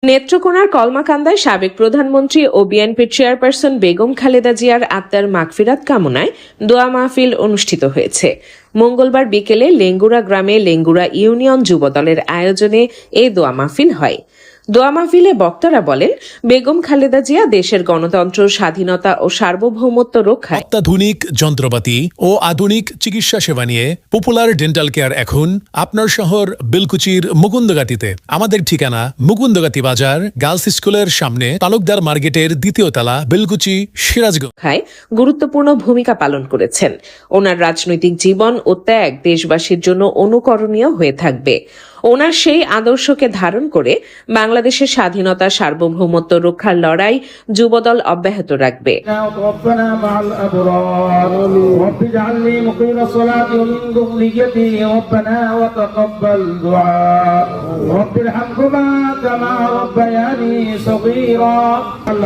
নেত্রকোনার কলমাকান্দায় সাবেক প্রধানমন্ত্রী ও বিএনপি চেয়ারপারসন বেগম খালেদা জিয়ার আত্মার মাগফিরাত কামনায় দোয়া মাহফিল অনুষ্ঠিত হয়েছে। মঙ্গলবার বিকেলে লেঙ্গুরা গ্রামে লেঙ্গুরা ইউনিয়ন যুবদলের আয়োজনে এই দোয়া মাহফিল হয়। দোয়া মাহফিলে বক্তারা বলেন, বেগম খালেদা জিয়া দেশের গণতন্ত্র, স্বাধীনতা ও সার্বভৌমত্ব রক্ষায় অত্যাধুনিক যন্ত্রপাতি ও আধুনিক চিকিৎসা সেবা নিয়ে পপুলার ডেন্টাল কেয়ার এখন আপনার শহর বেলকুচির মুকুন্দগাতিতে। আমাদের ঠিকানা মুকুন্দগাতি বাজার, গার্লস স্কুলের সামনে, তালুকদার মার্কেটের দ্বিতীয় তলা, বেলকুচি, সিরাজগঞ্জ। গুরুত্বপূর্ণ ভূমিকা পালন করেছেন। ওনার রাজনৈতিক জীবন ও ত্যাগ দেশবাসীর জন্য অনুকরণীয় হয়ে থাকবে। ওনার সেই আদর্শকে ধারণ করে বাংলাদেশের স্বাধীনতা, সার্বভৌমত্ব রক্ষার লড়াই যুবদল অব্যাহত রাখবে।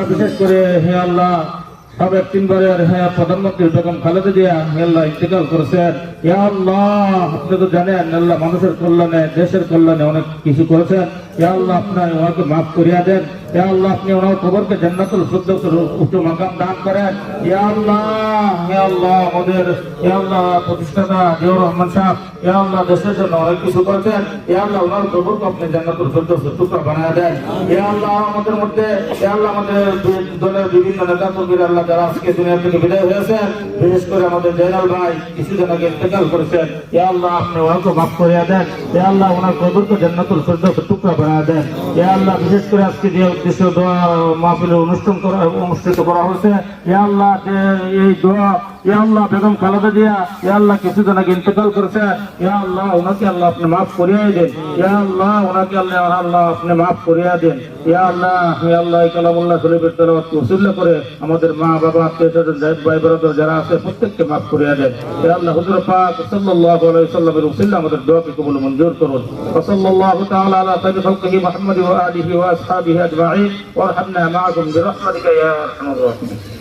বিশেষ করে হে আল্লাহ, সাবেক তিনবারের প্রধানমন্ত্রী বেগম খালেদা জিয়া আল্লাহ ইন্তেকাল করেছেন। ইয়া আল্লাহ, আপনি তো জানেন আল্লাহ মানুষের কল্যাণে, দেশের কল্যাণে অনেক কিছু করেছেন। ইয়া আল্লাহ, আপনার ওনাকে মাফ করিয়া দেন। ইয়া আল্লাহ, আপনি ওনার কবরকে জান্নাতুল ফিরদাউসের উচ্চ মাকাম দান করেন। ইয়া আল্লাহ, ইয়া আল্লাহ, আমাদের ইয়া আল্লাহ প্রতিষ্ঠাতা জিয়াউর রহমান সাহেব ইয়া আল্লাহ দেশের জন্য অনেক কিছু করেছেন। ইয়া আল্লাহ, ওনার কবরকে আপনি জান্নাতুল ফিরদাউসের টুকরা বানায় দেন। ইয়া আল্লাহ, আমাদের মধ্যে ইয়া আল্লাহ আমাদের দলের বিভিন্ন নেতা কর্মীরা আল্লাহ যারা আজকে দুনিয়া থেকে বিদায় হয়েছেন, বিশেষ করে আমাদের জয়নাল ভাই কিছুদিন আগে ইন্তেকাল করেছেন। ইয়া আল্লাহ, আপনি ওনাকে মাফ করিয়া দেন। ইয়া আল্লাহ, ওনার কবরকে জান্নাতুল ফিরদাউসের টুকরা বানায় দেন। ইয়া আল্লাহ, বিশেষ করে আজকে যে উদ্দেশ্য দোয়া মাহফিলের অনুষ্ঠিত করা হয়েছে, ইয়া আল্লাহ এই দোয়া ইয়া আল্লাহ বেগম খালেদা জিয়া ইয়া আল্লাহ কিছুদিন আগে ইন্তেকাল করেছেন। ইয়া আল্লাহ, ওনাকে আল্লাহ আপনি মাফ করিয়া দেন। ইয়া আল্লাহ, ওনাকে আল্লাহ আপনি মাফ করিয়া দেন। ইয়া আল্লাহ, ইয়া আল্লাহ, এই কালামুল্লাহ শরীফের তেলাওয়াত ওসিলা করে আমাদের মা বাবা, আত্মীয়-স্বজন, ভাই ব্রাদার যারা আছে প্রত্যেককে মাফ করিয়া দেন। ইয়া আল্লাহ, হুজুর পাক সাল্লাল্লাহু আলাইহি ওয়াসাল্লামের ওসিলা আমাদের দোয়াকে কবুল মঞ্জুর করুন। সাল্লাল্লাহু তাআলা আলা খায়রি খালকিহি মুহাম্মাদি ওয়া আলিহি ওয়া আসহাবিহি আজমাইন ওয়ারহামনা মাআকুম বিরহমাতিকা ইয়া আরহামার রাহিমিন।